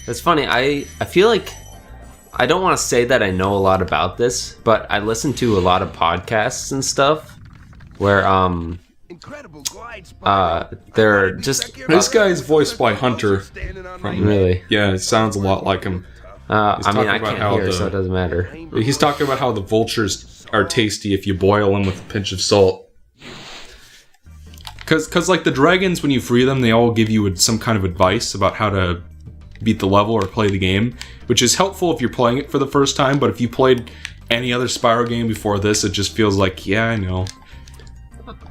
It's funny. I feel like I don't want to say that I know a lot about this, but I listen to a lot of podcasts and stuff where they're just this guy is voiced by Hunter. Really? Yeah, it sounds a lot like him. I mean, I can't hear, so it doesn't matter. He's talking about how the vultures are tasty if you boil them with a pinch of salt. Because like the dragons, when you free them, they all give you some kind of advice about how to beat the level or play the game, which is helpful if you're playing it for the first time, but if you played any other Spyro game before this, it just feels like, yeah, I know.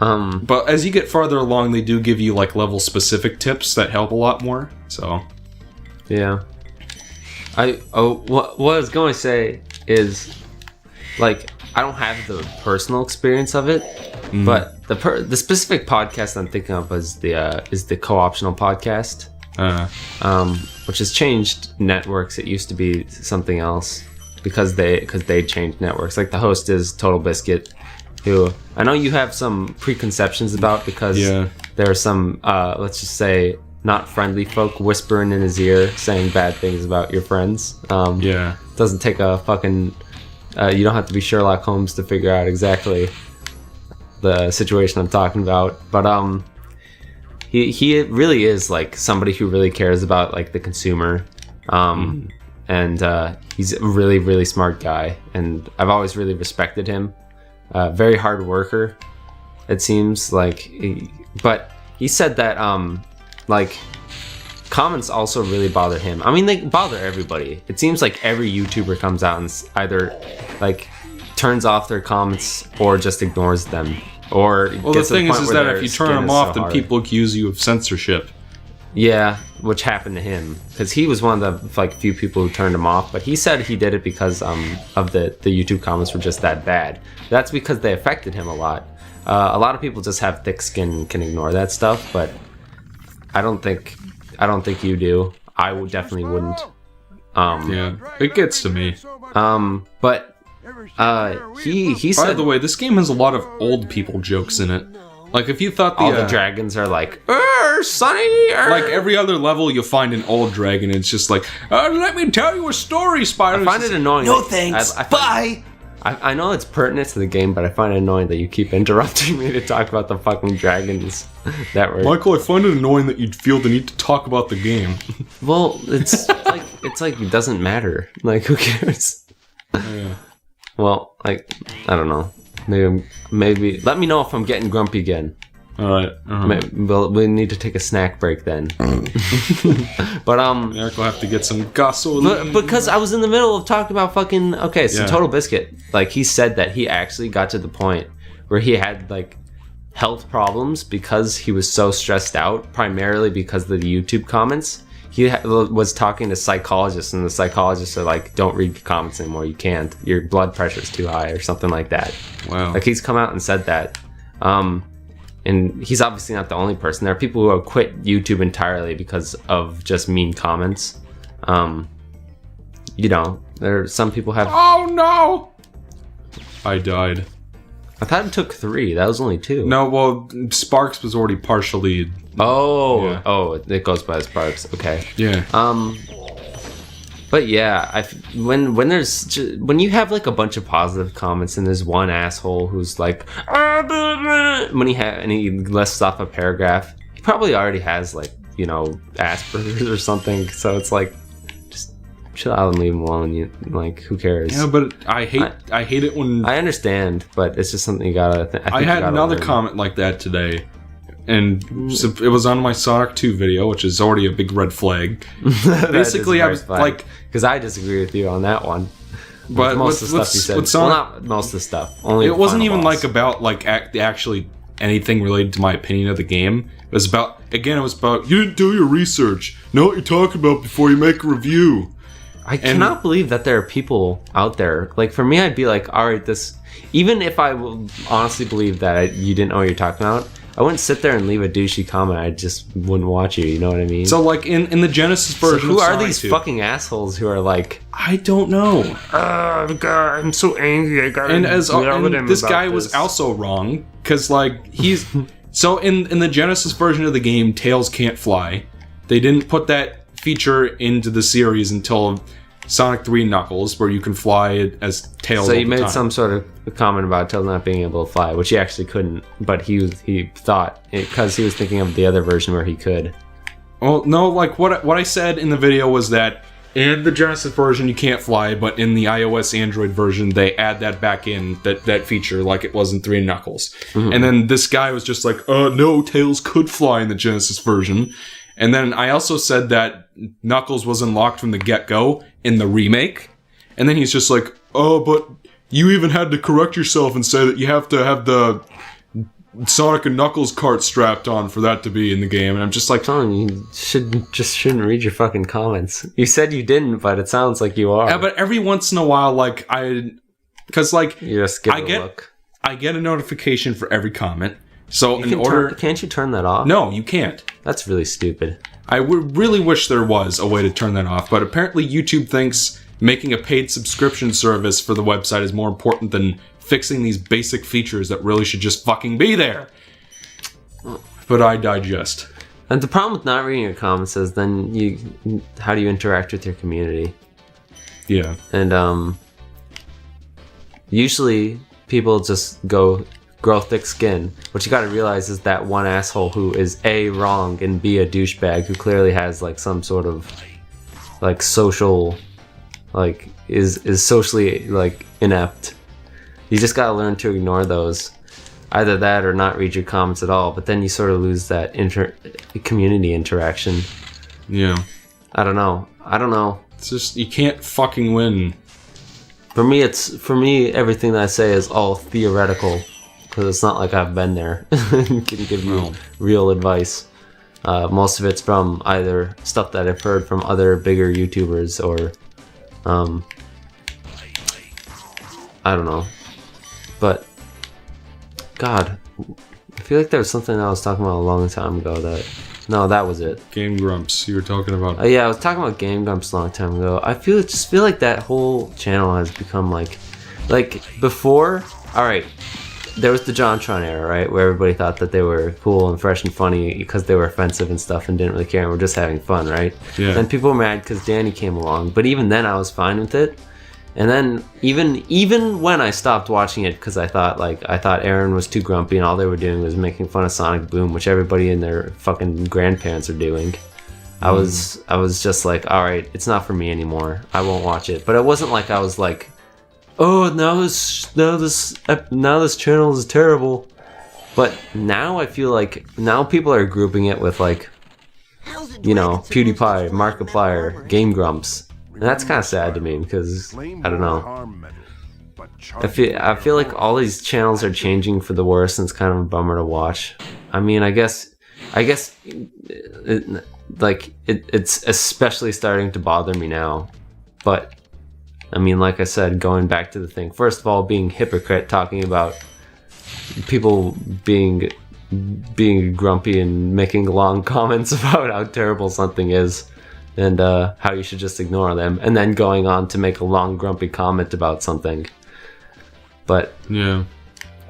But as you get farther along, they do give you like level specific tips that help a lot more. So, yeah. What I was going to say is, like, I don't have the personal experience of it, but the specific podcast I'm thinking of is the co-optional podcast, which has changed networks. It used to be something else because they changed networks. Like the host is Total Biscuit, who I know you have some preconceptions about because there are some let's just say not friendly folk whispering in his ear saying bad things about your friends. Doesn't take a fucking you don't have to be Sherlock Holmes to figure out exactly the situation I'm talking about, but he really is like somebody who really cares about like the consumer, and he's a really, really smart guy, and I've always really respected him. Very hard worker, it seems like. But he said that like comments also really bother him. I mean, they bother everybody. It seems like every YouTuber comes out and either like turns off their comments or just ignores them. Or the thing is that if you turn them off, then people accuse you of censorship. Yeah, which happened to him because he was one of the like few people who turned him off. But he said he did it because of the YouTube comments were just that bad. That's because they affected him a lot. A lot of people just have thick skin and can ignore that stuff, but I don't think you do. I would definitely wouldn't. Yeah, it gets to me. But he said. By the way, this game has a lot of old people jokes in it. Like if you thought all the dragons are like, Sonny. Like every other level, you'll find an old dragon. And it's just like, let me tell you a story, Spyro. I find it annoying. No thanks. Bye. I know it's pertinent to the game, but I find it annoying that you keep interrupting me to talk about the fucking dragons. Michael, I find it annoying that you'd feel the need to talk about the game. Well, it's like it doesn't matter. Like, who cares? Yeah. Well, like, I don't know. Maybe let me know if I'm getting grumpy again. All right. We need to take a snack break then. But Eric will have to get some gasoline. But because I was in the middle of talking about fucking Total Biscuit, like he said that he actually got to the point where he had like health problems because he was so stressed out, primarily because of the YouTube comments. He was talking to psychologists, and the psychologists are like, "Don't read comments anymore. You can't. Your blood pressure is too high," or something like that. Wow. Like he's come out and said that. And he's obviously not the only person. There are people who have quit YouTube entirely because of just mean comments. You know, there are some people have. Oh no! I died. I thought it took 3. That was only 2. No, well, Sparks was already partially. Oh, it goes by Sparks. Okay. Yeah. But yeah, when you have like a bunch of positive comments and there's one asshole who's like, when he lists off a paragraph, he probably already has like, you know, Asperger's or something. So it's like, just chill out and leave him alone. Like, who cares? Yeah, but I hate it when. I understand, but it's just something you gotta. I had another comment like that today. And so it was on my Sonic 2 video, which is already a big red flag. Basically, I was like... Because I disagree with you on that one. But most of the stuff you said. Sonic, well, not most of the stuff. Only it wasn't even like about like actually anything related to my opinion of the game. It was about, again, it was about, you didn't do your research. Know what you're talking about before you make a review. I cannot believe that there are people out there. Like, for me, I'd be like, all right, this... Even if I will honestly believe that you didn't know what you're talking about, I wouldn't sit there and leave a douchey comment. I just wouldn't watch you. You know what I mean? So, like, in the Genesis version who of are Sonic these 2, fucking assholes who are like... I don't know. God, I'm so angry. I gotta and this guy was also wrong. Because, like, he's... So, in the Genesis version of the game, Tails can't fly. They didn't put that feature into the series until Sonic 3 Knuckles, where you can fly as Tails. So you made some sort of comment about Tails not being able to fly, which he actually couldn't, but he thought, because he was thinking of the other version where he could. Well, no, like what I said in the video was that in the Genesis version you can't fly, but in the iOS Android version they add that back in, that feature, like it was in 3 Knuckles. Mm-hmm. And then this guy was just like, no, Tails could fly in the Genesis version. And then I also said that Knuckles was unlocked from the get-go in the remake. And then he's just like, but you even had to correct yourself and say that you have to have the Sonic and Knuckles cart strapped on for that to be in the game. And I'm just like, you shouldn't read your fucking comments. You said you didn't, but it sounds like you are. Yeah, but every once in a while, like, because like, you just give it a look. I get a notification for every comment. So can't you turn that off? No, you can't. That's really stupid. I would really wish there was a way to turn that off, but apparently YouTube thinks making a paid subscription service for the website is more important than fixing these basic features that really should just fucking be there. But I digest. And the problem with not reading your comments is then how do you interact with your community? Yeah. And usually people just grow thick skin. What you gotta realize is that one asshole who is A, wrong, and B, a douchebag who clearly has like some sort of like social, like is socially like inept. You just gotta learn to ignore those. Either that or not read your comments at all, but then you sort of lose that community interaction. Yeah. I don't know. It's just, you can't fucking win. For me, everything that I say is all theoretical. Because it's not like I've been there and can give you real advice. Most of it's from either stuff that I've heard from other bigger YouTubers or, I don't know. But, God, I feel like there was something I was talking about a long time ago that was it. Game Grumps, you were talking about. Yeah, I was talking about Game Grumps a long time ago. I just feel like that whole channel has become like before, alright. There was the JonTron era, right, where everybody thought that they were cool and fresh and funny because they were offensive and stuff and didn't really care and were just having fun, right? Yeah. And people were mad because Danny came along, but even then I was fine with it. And then even when I stopped watching it because I thought Aaron was too grumpy and all they were doing was making fun of Sonic Boom, which everybody and their fucking grandparents are doing. I was just like, all right, it's not for me anymore. I won't watch it. But it wasn't like I was like, oh, now this channel is terrible. But now I feel like now people are grouping it with like, you know, PewDiePie, Markiplier, Game Grumps, and that's kind of sad to me because I don't know. I feel like all these channels are changing for the worse, and it's kind of a bummer to watch. I mean, I guess it's especially starting to bother me now, but. I mean, like I said, going back to the thing. First of all, being hypocrite, talking about people being grumpy and making long comments about how terrible something is and how you should just ignore them. And then going on to make a long grumpy comment about something. But, yeah,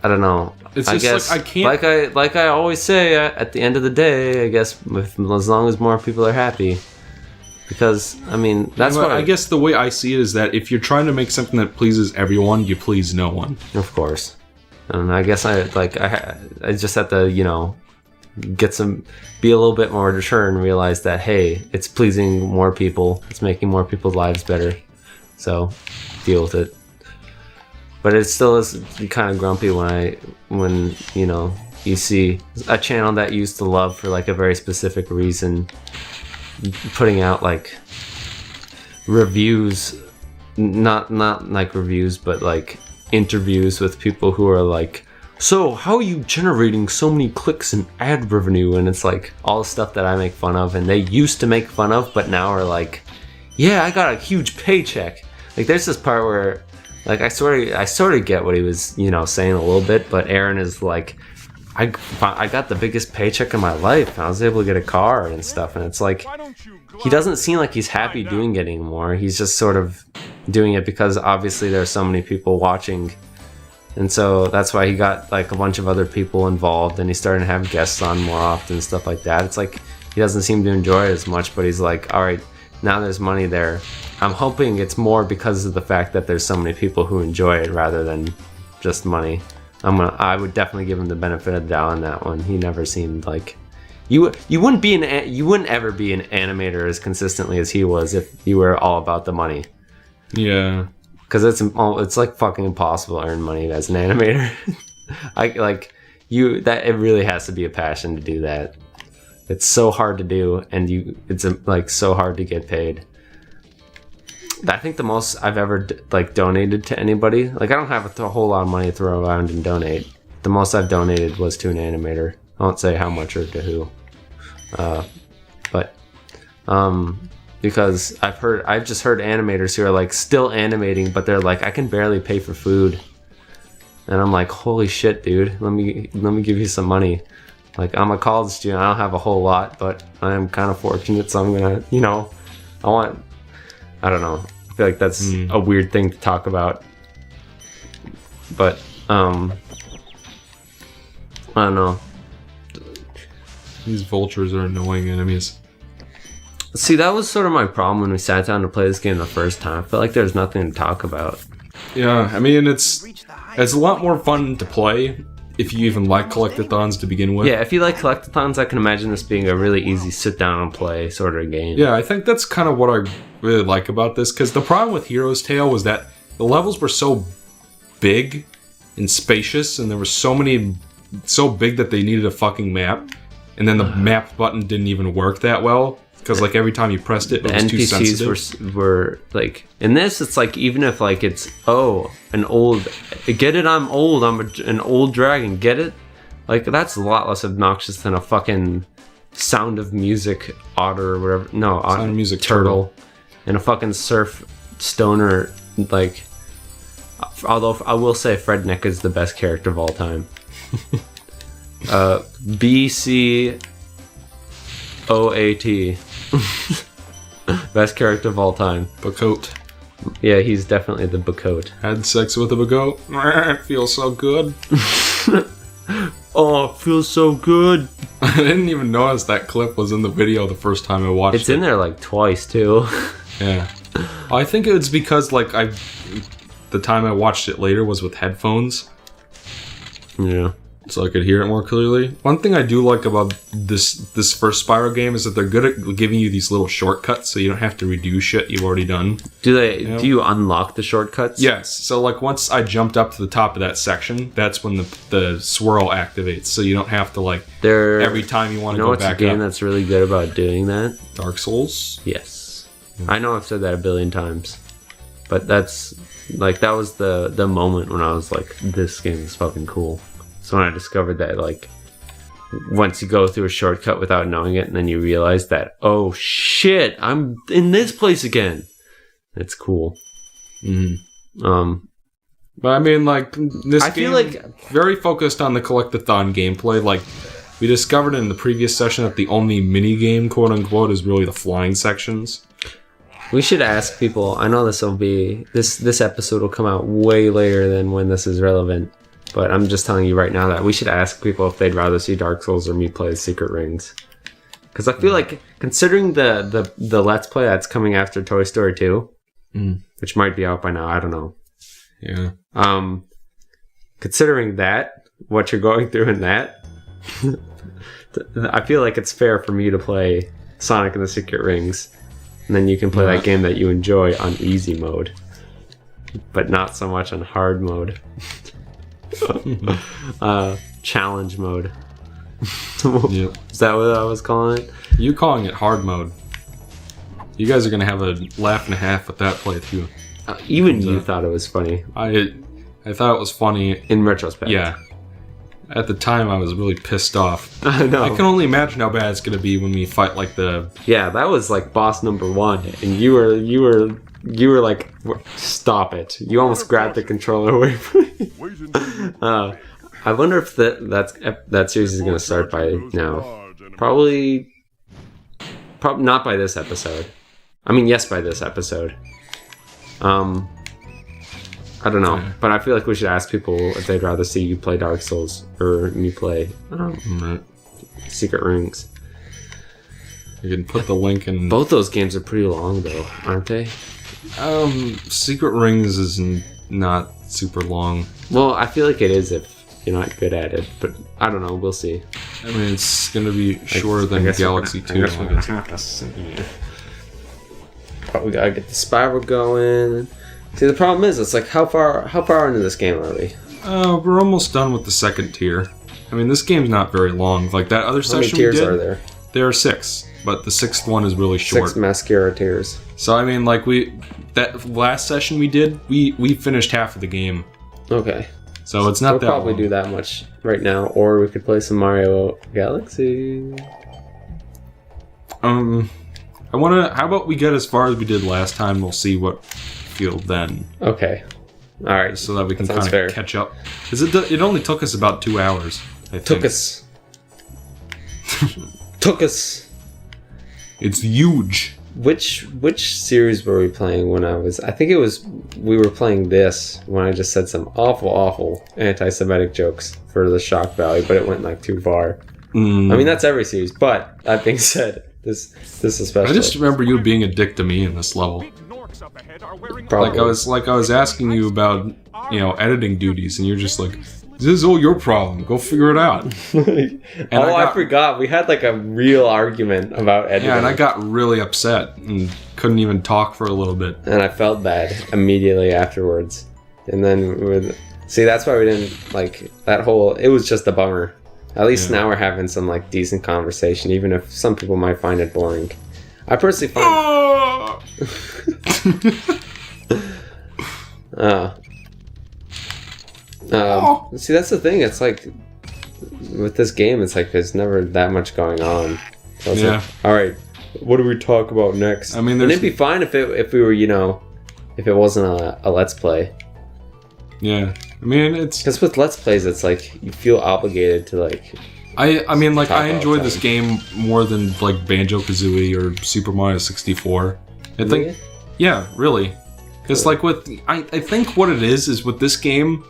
I don't know. It's I just guess, like I can't... Like I always say, at the end of the day, I guess as long as more people are happy. Because, I mean, that's what I guess the way I see it is that if you're trying to make something that pleases everyone, you please no one. Of course. And I guess I just have to, you know, be a little bit more mature and realize that, hey, it's pleasing more people. It's making more people's lives better. So, deal with it. But it still is kind of grumpy when, you know, you see a channel that you used to love for like a very specific reason putting out like reviews, not like reviews, but like interviews with people who are like, so how are you generating so many clicks and ad revenue? And it's like all the stuff that I make fun of and they used to make fun of, but now are like, yeah, I got a huge paycheck. Like there's this part where like I sort of get what he was, you know, saying a little bit, but Aaron is like, I got the biggest paycheck in my life. I was able to get a car and stuff, and it's like he doesn't seem like he's happy doing it anymore. He's just sort of doing it because obviously there are so many people watching, and so that's why he got like a bunch of other people involved, and he's starting to have guests on more often and stuff like that. It's like he doesn't seem to enjoy it as much, but he's like, all right, now there's money there. I'm hoping it's more because of the fact that there's so many people who enjoy it rather than just money. I would definitely give him the benefit of the doubt on that one. He never seemed like you wouldn't ever be an animator as consistently as he was if you were all about the money. Yeah, because it's like fucking impossible to earn money as an animator. It really has to be a passion to do that. It's so hard to do, and it's like so hard to get paid. I think the most I've ever like donated to anybody, like I don't have a whole lot of money to throw around and donate. The most I've donated was to an animator. I won't say how much or to who, because I've just heard animators who are like still animating, but they're like, I can barely pay for food, and I'm like, holy shit, dude, let me give you some money. Like, I'm a college student, I don't have a whole lot, but I am kind of fortunate, so I'm gonna, I don't know. I feel like that's a weird thing to talk about. But, I don't know. These vultures are annoying enemies. See, that was sort of my problem when we sat down to play this game the first time. I felt like there's nothing to talk about. Yeah, I mean, it's a lot more fun to play if you even like collectathons to begin with. Yeah, if you like collectathons, I can imagine this being a really easy sit down and play sort of game. Yeah, I think that's kind of what I really like about this, because the problem with Hero's Tale was that the levels were so big and spacious, and there were so big that they needed a fucking map, and then the map button didn't even work that well, because like every time you pressed it, it was too sensitive. The NPCs were like, in this, it's like, even if like it's, an old, get it, I'm old, I'm an old dragon, get it? Like, that's a lot less obnoxious than a fucking Sound of Music otter or whatever. No, Sound of Music turtle. And a fucking surf stoner, like, although I will say Frednick is the best character of all time. BCOAT. Best character of all time. Bacoat. Yeah, he's definitely the Bacoat. Had sex with a Bacoat. It feels so good. Oh, it feels so good. I didn't even notice that clip was in the video the first time I watched it. It's in there like twice too. Yeah. I think it's because like the time I watched it later was with headphones. Yeah. So I could hear it more clearly. One thing I do like about this first Spyro game is that they're good at giving you these little shortcuts, so you don't have to redo shit you've already done. Do you unlock the shortcuts? Yes. So like once I jumped up to the top of that section, that's when the swirl activates. So you don't have to like every time you want to go back up. You know what's a game that's really good about doing that? Dark Souls? Yes. I know I've said that a billion times, but that's like, that was the moment when I was like, this game is fucking cool. So when I discovered that, like, once you go through a shortcut without knowing it, and then you realize that, oh shit, I'm in this place again. It's cool. Mm-hmm. But I mean, like, this game feel like very focused on the collectathon gameplay. Like, we discovered in the previous session that the only mini game, quote unquote, is really the flying sections. We should ask people. I know this episode will come out way later than when this is relevant. But I'm just telling you right now that we should ask people if they'd rather see Dark Souls or me play Secret Rings. Because I feel like, considering the Let's Play that's coming after Toy Story 2, which might be out by now, I don't know. Yeah. Considering that, what you're going through in that, I feel like it's fair for me to play Sonic and the Secret Rings. And then you can play that game that you enjoy on easy mode. But not so much on hard mode. Challenge mode. Yep. Is that what I was calling it? You calling it hard mode. You guys are gonna have a laugh and a half with that playthrough. Even you thought it was funny. I thought it was funny in retrospect. Yeah. At the time, I was really pissed off. I know. I can only imagine how bad it's gonna be when we fight like the. Yeah, that was like boss number 1, and you were like, stop it. You almost grabbed the controller away from me. I wonder if that series is going to start by now. Probably not by this episode. I mean, yes, by this episode. I don't know. But I feel like we should ask people if they'd rather see you play Dark Souls or me play Secret Rings. You can put the link in. Both those games are pretty long, though, aren't they? Secret Rings is not super long. Well, I feel like it is if you're not good at it, but I don't know. We'll see. I mean, it's gonna be shorter than Galaxy 2. But we gotta get the Spyro going. See, the problem is, it's like how far into this game are we? We're almost done with the second tier. I mean, this game's not very long. Like that other How many session tiers we did, are there? there are 6, but the 6th one is really short. 6 mascara tiers. So I mean, like that last session we did, we finished half of the game. Okay. So it's not We'll that probably long. do that much right now, or we could play some Mario Galaxy. How about we get as far as we did last time? We'll see what feel then. Okay. All right. So that we can sounds kind fair. of catch up. Because it only took us about 2 hours. I think. Took us. Took us. It's huge. Which series were we playing when I think it was, we were playing this when I just said some awful anti-Semitic jokes for the shock value, but it went like too far. I mean, that's every series, but that being said, this especially. I just remember you being a dick to me in this level. Probably. Like I was asking you about, editing duties, and you're just like, this is all your problem. Go figure it out. I forgot. We had like a real argument about editing. Yeah, and I got really upset and couldn't even talk for a little bit. And I felt bad immediately afterwards. And then, see, that's why we didn't like that whole. It was just a bummer. At least now we're having some like decent conversation, even if some people might find it boring. I personally find. See, that's the thing. It's like with this game, it's like there's never that much going on. So it's like, all right, what do we talk about next? I mean, and it'd be fine if we were, if it wasn't a let's play. Yeah, I mean it's because with let's plays, it's like you feel obligated to like. I mean, like I enjoyed this game more than like Banjo-Kazooie or Super Mario 64. I think, Really? yeah, really, because like I think what it is with this game,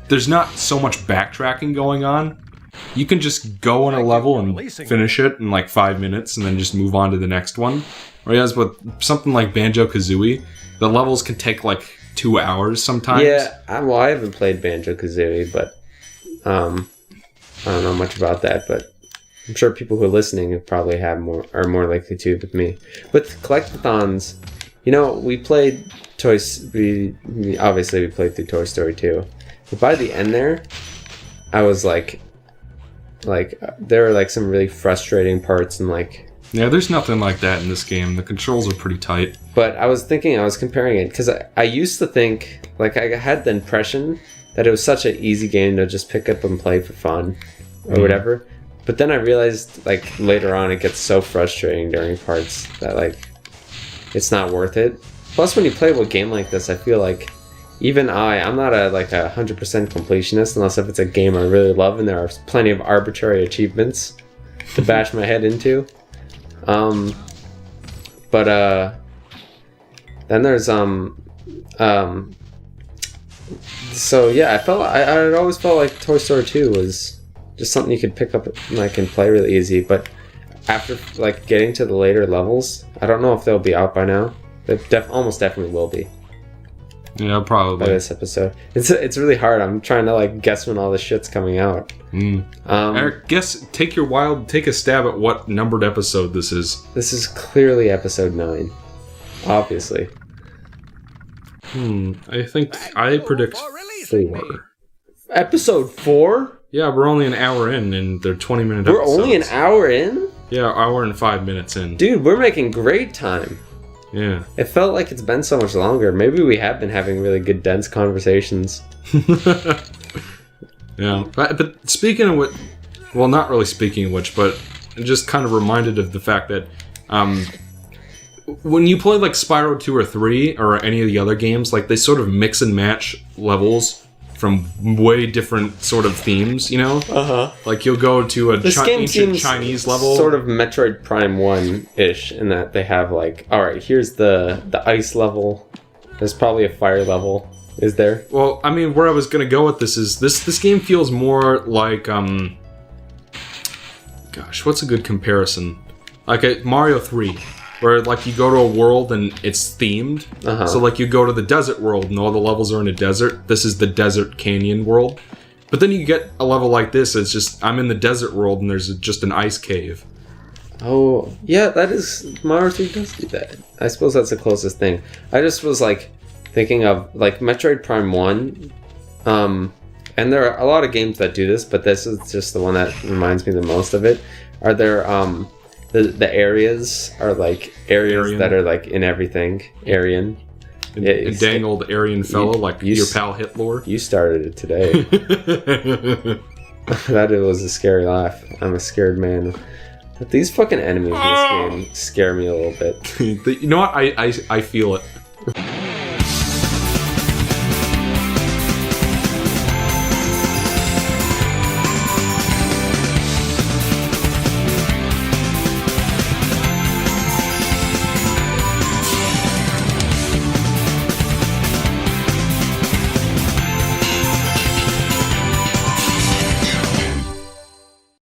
there's not so much backtracking going on. You can just go on a level and finish it in like 5 minutes and then just move on to the next one. Whereas with something like Banjo-Kazooie, the levels can take like 2 hours sometimes. Yeah, I haven't played Banjo-Kazooie, but I don't know much about that, but I'm sure people who are listening probably are more likely to with me. With collectathons, we played we obviously played through Toy Story 2. But by the end there, I was like there were like some really frustrating parts and like. Yeah, there's nothing like that in this game. The controls are pretty tight. But I was comparing it because I used to think, like, I had the impression that it was such an easy game to just pick up and play for fun or whatever. But then I realized, like, later on it gets so frustrating during parts that, like, it's not worth it. Plus, when you play a game like this, I feel like even I'm not a 100% completionist unless if it's a game I really love and there are plenty of arbitrary achievements to bash my head into. But then there's so yeah, I always felt like Toy Story 2 was just something you could pick up and play really easy. But after like getting to the later levels, I don't know if they'll be out by now. They almost definitely will be. Yeah, probably. By this episode, it's really hard. I'm trying to like guess when all this shit's coming out. Eric, take a stab at what numbered episode this is. This is clearly episode 9, obviously. I think I predict 4. Episode 4? Yeah, we're only an hour in, and they're 20-minute episodes. We're only an hour in? Yeah, hour and 5 minutes in. Dude, we're making great time. Yeah. It felt like it's been so much longer. Maybe we have been having really good, dense conversations. Yeah. But speaking of which, well, not really speaking of which, but just kind of reminded of the fact that when you play like Spyro 2 or 3 or any of the other games, like they sort of mix and match levels from way different sort of themes, Like you'll go to ancient Chinese level. Sort of Metroid Prime 1-ish in that they have like, alright, here's the ice level. There's probably a fire level. Is there? Well, I mean, where I was gonna go with this is this game feels more like gosh, what's a good comparison? Like Mario 3, where like you go to a world and it's themed. So like you go to the desert world and all the levels are in a desert. This is the desert canyon world. But then you get a level like this, it's just, I'm in the desert world and there's just an ice cave. Oh, yeah, that is... Mario 3 does do that. I suppose that's the closest thing. I just was, like, thinking of, like, Metroid Prime 1. And there are a lot of games that do this, but this is just the one that reminds me the most of it. Are there, the areas are, like, areas Aryan. that are, like, in everything. Aryan. A dangled Aryan fellow like your pal Hitler. You started it today. That was a scary laugh. I'm a scared man. But these fucking enemies in this game scare me a little bit. You know what? I feel it.